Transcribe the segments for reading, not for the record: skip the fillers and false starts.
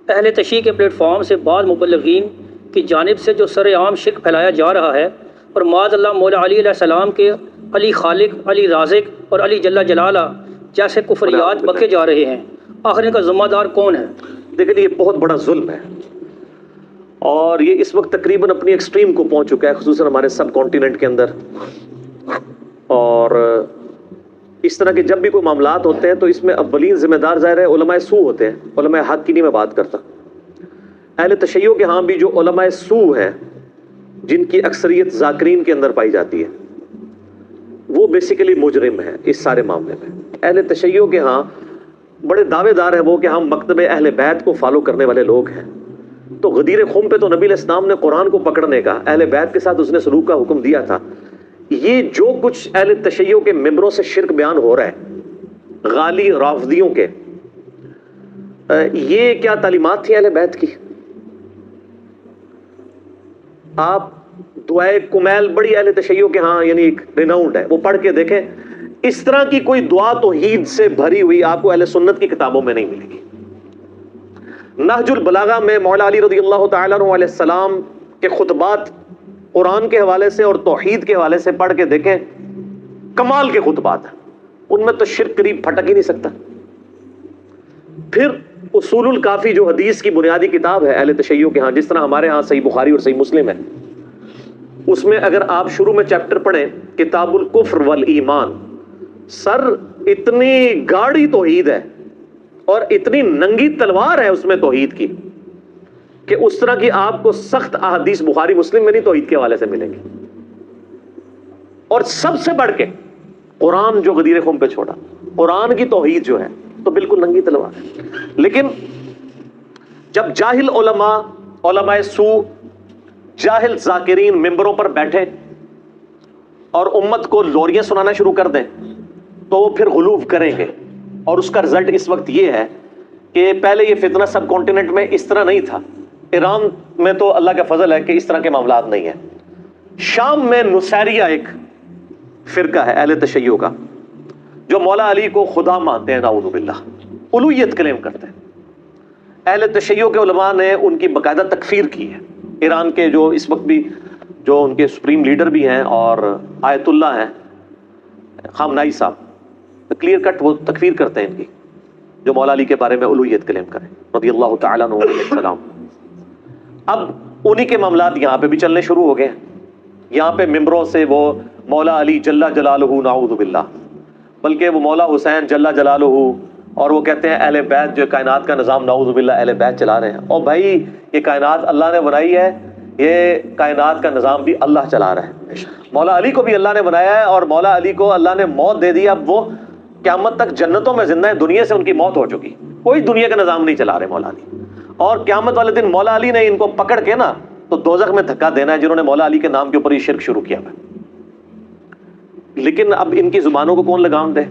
اہل تشیع کے plate form سے بعض مبلغین کی جانب سے جو سر عام شرک پھیلایا جا رہا ہے اور معاذ اللہ مولا علی علیہ السلام کے علی خالق، علی رازق اور علی جل جلالہ جیسے کفریات بکے جا رہے ہیں، آخر ان کا ذمہ دار کون ہے؟ دیکھیں یہ بہت بڑا ظلم ہے اور یہ اس وقت تقریباً اپنی ایکسٹریم کو پہنچ چکا ہے، خصوصاً ہمارے سب کانٹیننٹ کے اندر. اور اس طرح کے جب بھی کوئی معاملات ہوتے ہیں تو اس میں اولین ذمہ دار ظاہر ہے علماء سو ہوتے ہیں. علماء حق کی نہیں میں بات کرتا. اہل تشیع کے ہاں بھی جو علماء سو ہے جن کی اکثریت ذاکرین کے اندر پائی جاتی ہے وہ بیسیکلی مجرم ہے اس سارے معاملے میں. اہل تشیع کے ہاں بڑے دعوے دار ہیں وہ کہ ہم مکتب اہل بیت کو فالو کرنے والے لوگ ہیں. تو غدیر خم پہ تو نبی علیہ السلام نے قرآن کو پکڑنے کا، اہل بیت کے ساتھ اس نے سلوک کا حکم دیا تھا. یہ جو کچھ اہل تشیع کے ممبروں سے شرک بیان ہو رہا ہے غالی رافضیوں کے، یہ کیا تعلیمات تھی اہل بیت کی؟ آپ دعائے کمیل بڑی اہل تشیع کے ہاں یعنی ایک ریناؤنڈ ہے، وہ پڑھ کے دیکھیں. اس طرح کی کوئی دعا توحید سے بھری ہوئی آپ کو اہل سنت کی کتابوں میں نہیں ملے گی. نہج البلاغہ میں مولا علی رضی اللہ تعالیٰ عنہ علیہ السلام کے خطبات قرآن کے حوالے سے اور توحید کے حوالے سے پڑھ کے دیکھیں، کمال کے خطبات ہیں، ان میں تو شرک قریب پھٹک ہی نہیں سکتا. پھر اصول الکافی جو حدیث کی بنیادی کتاب ہے اہل تشیع کے ہاں، جس طرح ہمارے ہاں صحیح بخاری اور صحیح مسلم ہے، اس میں اگر آپ شروع میں چیپٹر پڑھیں کتاب الکفر والایمان، سر اتنی گاڑی توحید ہے اور اتنی ننگی تلوار ہے اس میں توحید کی کہ اس طرح کی آپ کو سخت احادیث بخاری مسلم میں نہیں توحید کے حوالے سے ملیں گی. اور سب سے بڑھ کے قرآن جو غدیر خم پہ چھوڑا، قرآن کی توحید جو ہے تو بالکل ننگی تلوار ہے. لیکن جب جاہل علماء، علماء سو، جاہل ذاکرین ممبروں پر بیٹھے اور امت کو لوریاں سنانا شروع کر دیں تو وہ پھر غلو کریں گے. اور اس کا رزلٹ اس وقت یہ ہے کہ پہلے یہ فتنہ سب کانٹیننٹ میں اس طرح نہیں تھا. ایران میں تو اللہ کا فضل ہے کہ اس طرح کے معاملات نہیں ہیں. شام میں نصیریہ ایک فرقہ ہے اہل تشیع کا جو مولا علی کو خدا مانتے ہیں، نعوذ باللہ، الوہیت کلیم کرتے ہیں. اہل تشیع کے علماء نے ان کی باقاعدہ تکفیر کی ہے. ایران کے جو اس وقت بھی جو ان کے سپریم لیڈر بھی ہیں اور آیت اللہ ہیں خامنائی صاحب، کلیئر کٹ وہ تکفیر کرتے ہیں ان کی، جو مولا علی کے بارے میں الوہیت کلیم کریں رضی اللہ تعالیٰ عنہ علیہ السلام. اب انہی کے معاملات یہاں پہ بھی چلنے شروع ہو گئے. یہاں پہ ممبروں سے وہ مولا علی جل جلالہ نعوذ باللہ، بلکہ وہ مولا حسین جل جلالہ، اور وہ کہتے ہیں اہل بیت جو کائنات کا نظام نعوذ باللہ اہل بیت چلا رہے ہیں. اور بھائی یہ کائنات اللہ نے بنائی ہے، یہ کائنات کا نظام بھی اللہ چلا رہا ہے. مولا علی کو بھی اللہ نے بنایا ہے اور مولا علی کو اللہ نے موت دے دی. اب وہ قیامت تک جنتوں میں زندہ ہے، دنیا سے ان کی موت ہو چکی، کوئی دنیا کا نظام نہیں چلا رہے مولا علی. اور قیامت والے دن مولا علی نے ان کو پکڑ کے نا تو دوزخ میں دھکا دینا ہے جنہوں نے مولا علی کے نام کے اوپر یہ شرک شروع کیا ہے. لیکن اب ان کی زبانوں کو کون لگام دے؟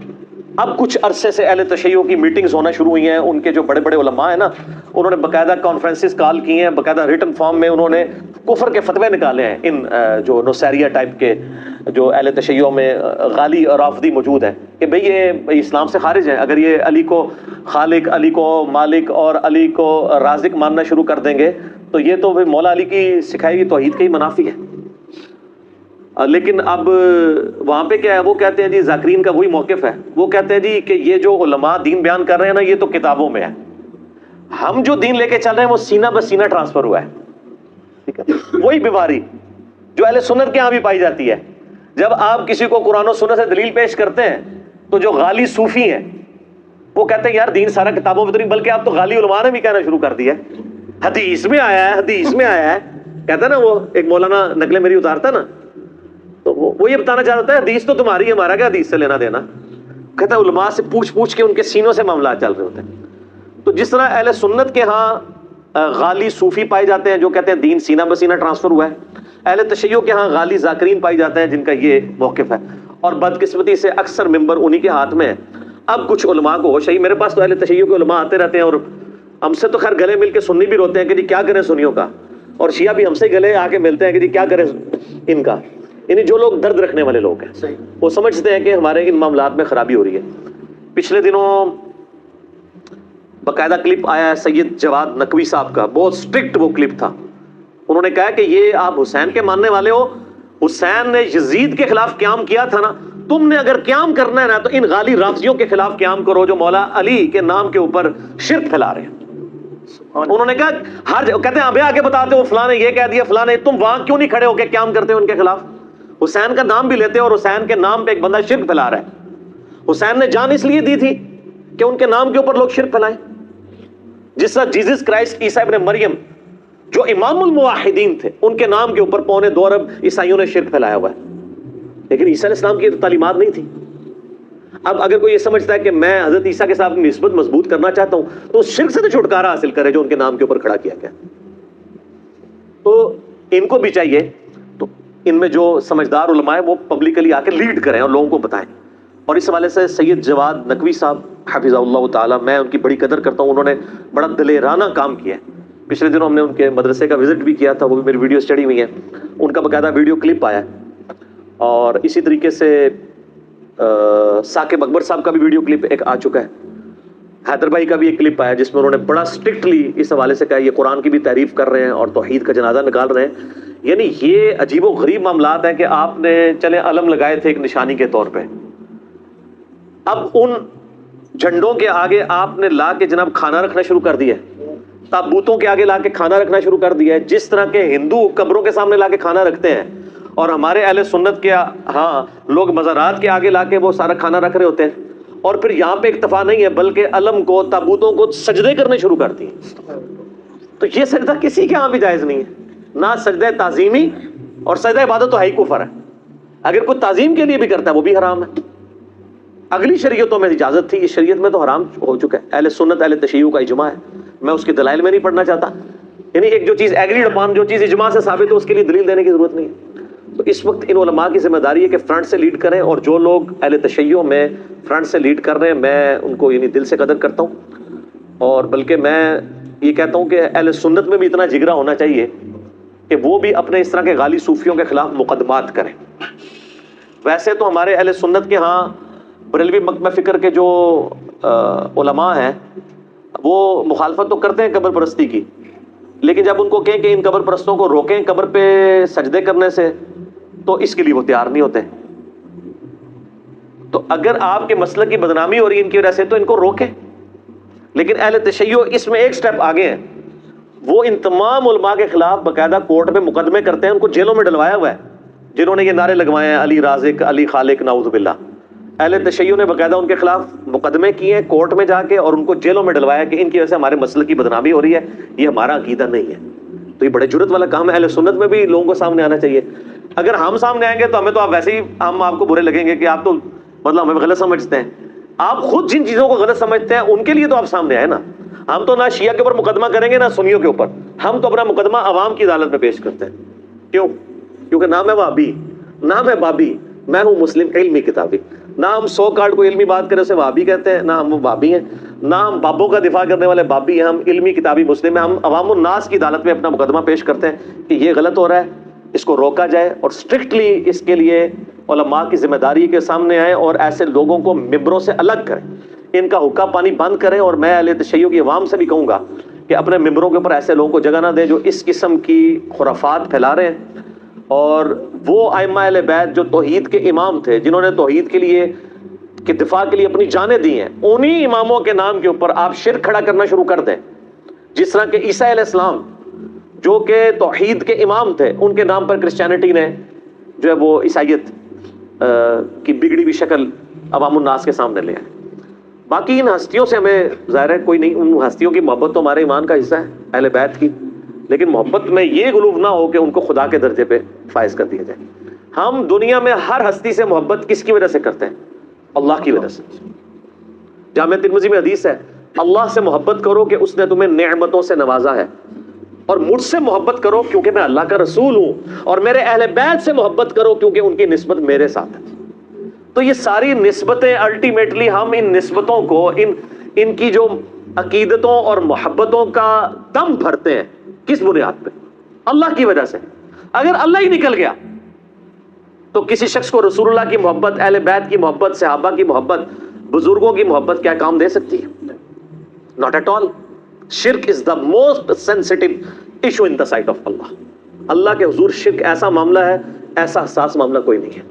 اب کچھ عرصے سے اہل تشیع کی میٹنگز ہونا شروع ہوئی ہیں. ان کے جو بڑے بڑے علماء ہیں نا، انہوں نے باقاعدہ کانفرنسز کال کی ہیں، باقاعدہ ریٹن فارم میں انہوں نے کفر کے فتوے نکالے ہیں ان جو نصیریہ ٹائپ کے جو اہل تشیع میں غالی اور رافضی موجود ہیں کہ بھئی یہ اسلام سے خارج ہے. اگر یہ علی کو خالق، علی کو مالک اور علی کو رازق ماننا شروع کر دیں گے تو یہ تو مولا علی کی سکھائی ہوئی توحید کے ہی منافی ہے. لیکن اب وہاں پہ کیا ہے، وہ کہتے ہیں جی ذاکرین کا وہی موقف ہے، وہ کہتے ہیں جی کہ یہ جو علماء دین بیان کر رہے ہیں نا یہ تو کتابوں میں ہے، ہم جو دین لے کے چل رہے ہیں وہ سینہ بہ سینہ ٹرانسفر ہوا ہے. ٹھیک ہے، وہی بیماری جو اہل سنت کے ہاں بھی پائی جاتی ہے. جب آپ کسی کو قرآن و سنت سے دلیل پیش کرتے ہیں تو جو غالی صوفی ہیں وہ کہتے ہیں یار دین سارا کتابوں میں تو نہیں، بلکہ آپ تو غالی علماء نے بھی کہنا شروع کر دیا ہے حدیث میں آیا ہے، حدیث میں آیا ہے. کہتا ہے نا وہ ایک مولانا نقل میری اتارتا نا تو وہ یہ بتانا چاہتا ہے حدیث تو تمہاری ہے، ہمارا کیا حدیث سے لینا دینا. کہتا ہے علماء سے پوچھ پوچھ کے ان کے سینوں سے معاملات چل رہے ہوتے ہیں. تو جس طرح اہل سنت کے ہاں غالی صوفی پائے جاتے ہیں جو کہتے ہیں دین سینہ بہ سینہ ٹرانسفر ہوا ہے، اہل تشیع کے ہاں غالی ذاکرین پائی جاتے ہیں جن کا یہ موقف ہے. اور بدقسمتی سے اکثر ممبر انہی کے ہاتھ میں ہے. اب کچھ علماء کو ہوش ہے، میرے پاس تو اہل تشیع کے علماء آتے رہتے ہیں اور ہم سے تو خیر گلے مل کے سنی بھی روتے ہیں کہ جی کیا کریں سنیوں کا، اور شیعہ بھی ہم سے گلے آ کے ملتے ہیں کہ جی کیا کریں ان کا. یعنی جو لوگ درد رکھنے والے لوگ ہیں وہ سمجھتے ہیں کہ ہمارے ان معاملات میں خرابی ہو رہی ہے. پچھلے دنوں باقاعدہ کلپ آیا ہے سید جواد نقوی صاحب کا، بہت سٹرکٹ وہ کلپ تھا. انہوں نے کہا کہ یہ آپ حسین کے ماننے والے ہو، حسین نے یزید کے خلاف قیام کیا تھا نا، تم نے اگر قیام کرنا ہے نا تو ان غالی رافضیوں کے خلاف قیام کرو جو مولا علی کے نام کے اوپر شرک پھیلا رہے ہیں. انہوں نے کہا کہتے ہیں ابے آگے بتاتے ہو فلاں نے یہ کہہ دیا فلاں نے، تم وہاں کیوں نہیں کھڑے ہو کے قیام کرتے ہو ان کے خلاف؟ حسین کا نام بھی لیتے اور حسین کے نام پہ ایک بندہ شرک پھیلا رہا ہے. حسین نے جان اس لیے دی تھی کہ ان کے نام کے اوپر لوگ شرک پھیلائیں. جس طرح جیزس کرائسٹ عیسیٰ ابن مریم جو امام الموحدین تھے، ان کے نام کے اوپر 2.25 ارب عیسائیوں نے شرک پھیلایا ہوا ہے، لیکن عیسیٰ علیہ السلام کی تو تعلیمات نہیں تھی. اب اگر کوئی یہ سمجھتا ہے کہ میں حضرت عیسیٰ کے ساتھ نسبت مضبوط کرنا چاہتا ہوں تو اس شرک سے تو چھٹکارا حاصل کرے جو ان کے نام کے اوپر کھڑا کیا گیا. تو ان کو بھی چاہیے تو ان میں جو سمجھدار علماء ہیں وہ پبلکلی آ کے لیڈ کریں اور لوگوں کو بتائیں. اور اس حوالے سے سید جواد نقوی صاحب حفظہ اللہ تعالیٰ، میں ان کی بڑی قدر کرتا ہوں، انہوں نے بڑا دلیرانہ کام کیا ہے. پچھلے دنوں ہم نے ان کے مدرسے کا وزٹ بھی کیا تھا، وہ بھی میری ویڈیوز چڑھی ہوئی ہیں، ان کا باقاعدہ ویڈیو کلپ آیا ہے. اور اسی طریقے سے ثاقب اکبر صاحب کا بھی ویڈیو کلپ ایک آ چکا ہے. حیدر بھائی کا بھی ایک کلپ آیا جس میں انہوں نے بڑا سٹرکٹلی اس حوالے سے کہا یہ قرآن کی بھی تعریف کر رہے ہیں اور توحید کا جنازہ نکال رہے ہیں. یعنی یہ عجیب و غریب معاملات ہیں کہ آپ نے چلے علم لگائے تھے ایک نشانی کے طور پہ، اب ان جھنڈوں کے آگے آپ نے لا کے جناب کھانا رکھنا شروع کر دیا ہے، تابوتوں کے آگے لا کے کھانا رکھنا شروع کر دیا ہے. جس طرح کے ہندو قبروں کے سامنے لا کے کھانا رکھتے ہیں اور ہمارے اہل سنت کے ہاں لوگ مزارات کے آگے لا کے وہ سارا کھانا رکھ رہے ہوتے ہیں، اور پھر یہاں پہ اکتفا نہیں ہے بلکہ علم کو تابوتوں کو سجدے کرنے شروع کرتی ہیں. تو یہ سجدہ کسی کے ہاں بھی جائز نہیں ہے، نہ سجدہ تعظیمی، اور سجدہ عبادت تو ہے ہی کفر ہے. اگر کوئی تعظیم کے لیے بھی کرتا ہے وہ بھی حرام ہے. اگلی شریعتوں میں اجازت تھی، اس شریعت میں تو حرام ہو چکا ہے. اہل سنت اہل تشیع کا اجماع ہے، میں اس کے دلائل میں نہیں پڑھنا چاہتا. یعنی ایک جو چیز ایگریڈ اپان، جو چیز اجماع سے ثابت ہے، اس کے لیے دلیل دینے کی ضرورت نہیں ہے. تو اس وقت ان علماء کی ذمہ داری ہے کہ فرنٹ سے لیڈ کریں، اور جو لوگ اہل تشیع میں فرنٹ سے لیڈ کر رہے ہیں میں ان کو یعنی دل سے قدر کرتا ہوں. اور بلکہ میں یہ کہتا ہوں کہ اہل سنت میں بھی اتنا جگرا ہونا چاہیے کہ وہ بھی اپنے اس طرح کے غالی صوفیوں کے خلاف مقدمات کریں. ویسے تو ہمارے اہل سنت کے ہاں بریلوی مکتبہ فکر کے جو علماء ہیں وہ مخالفت تو کرتے ہیں قبر پرستی کی، لیکن جب ان کو کہیں کہ ان قبر پرستوں کو روکیں قبر پہ سجدے کرنے سے تو اس کے لیے وہ تیار نہیں ہوتے. تو اگر آپ کے مسلک کی بدنامی ہو رہی ہے ان کی وجہ سے تو ان کو روکیں. لیکن اہل تشیع اس میں ایک سٹیپ آگے ہیں، وہ ان تمام علماء کے خلاف باقاعدہ کورٹ میں مقدمے کرتے ہیں، ان کو جیلوں میں ڈلوایا ہوا ہے جنہوں نے یہ نعرے لگوائے ہیں علی رازق علی خالق نعوذ باللہ. اہل تشیع نے باقاعدہ ان کے خلاف مقدمے کیے ہیں کورٹ میں جا کے، اور ان کو جیلوں میں ڈلوایا کہ ان کی وجہ سے ہمارے مسلک کی بدنامی ہو رہی ہے، یہ ہمارا عقیدہ نہیں ہے. تو یہ بڑے جرت والا کام ہے. اہل سنت میں بھی لوگوں کو سامنے آنا چاہیے. اگر ہم سامنے آئیں گے تو ہمیں تو آپ ویسے ہی ہم آپ کو برے لگیں گے کہ آپ تو مطلب ہمیں غلط سمجھتے ہیں. آپ خود جن چیزوں کو غلط سمجھتے ہیں ان کے لیے تو آپ سامنے آئے نا. ہم تو نہ شیعہ کے اوپر مقدمہ کریں گے نہ سنیوں کے اوپر، ہم تو اپنا مقدمہ عوام کی عدالت میں پیش کرتے ہیں. کیوں؟ کیونکہ نہ میں وہابی نہ میں بابی، میں ہوں مسلم علمی کتابی. نہ ہم 100 کارڈ کوئی علمی بات کرے اسے وہابی کہتے ہیں، نہ ہم وہ بابی ہیں، نہ ہم بابوں کا دفاع کرنے والے بابی ہیں. ہم علمی کتابی مسلم ہیں. ہم عوام الناس کی عدالت میں اپنا مقدمہ پیش کرتے ہیں کہ یہ غلط ہو رہا ہے، اس کو روکا جائے. اور اسٹرکٹلی اس کے لیے علماء کی ذمہ داری کے سامنے آئیں اور ایسے لوگوں کو ممبروں سے الگ کریں، ان کا حقہ پانی بند کریں. اور میں اہل تشیع کی عوام سے بھی کہوں گا کہ اپنے ممبروں کے اوپر ایسے لوگوں کو جگہ نہ دیں جو اس قسم کی خرافات پھیلا رہے ہیں. اور وہ ائمہ اہل بیت جو توحید کے امام تھے، جنہوں نے توحید کے لیے کہ دفاع کے لیے اپنی جانیں دی ہیں، انہی اماموں کے نام کے اوپر آپ شرک کھڑا کرنا شروع کر دیں. جس طرح کہ عیسیٰ علیہ السلام جو کہ توحید کے امام تھے، ان کے نام پر کرسچینٹی نے جو ہے وہ عیسائیت کی بگڑی ہوئی شکل عوام الناس کے سامنے لے آئے. باقی ان ہستیوں سے ہمیں ظاہر ہے کوئی نہیں، ان ہستیوں کی محبت تو ہمارے ایمان کا حصہ ہے اہل بیت کی، لیکن محبت میں یہ غلوف نہ ہو کہ ان کو خدا کے درجے پہ فائز کر دیا جائے. ہم دنیا میں ہر ہستی سے محبت کس کی وجہ سے کرتے ہیں؟ اللہ کی وجہ سے. جامع ترمذی میں حدیث ہے، اللہ سے محبت کرو کہ اس نے تمہیں نعمتوں سے نوازا ہے، اور مجھ سے محبت کرو کیونکہ میں اللہ کا رسول ہوں، اور میرے اہل بیت سے محبت کرو کیونکہ ان کی نسبت میرے ساتھ ہے. تو یہ ساری نسبتیں الٹیمیٹلی ہم ان نسبتوں کو ان کی جو عقیدتوں اور محبتوں کا دم بھرتے ہیں کس بنیاد پہ؟ اللہ کی وجہ سے. اگر اللہ ہی نکل گیا تو کسی شخص کو رسول اللہ کی محبت، اہل بیت کی محبت، صحابہ کی محبت، بزرگوں کی محبت کیا کام دے سکتی ہے؟ Not at all. Shirk is the most sensitive issue in the sight of Allah. اللہ کے حضور شرک ایسا معاملہ ہے, ایسا حساس معاملہ کوئی نہیں ہے.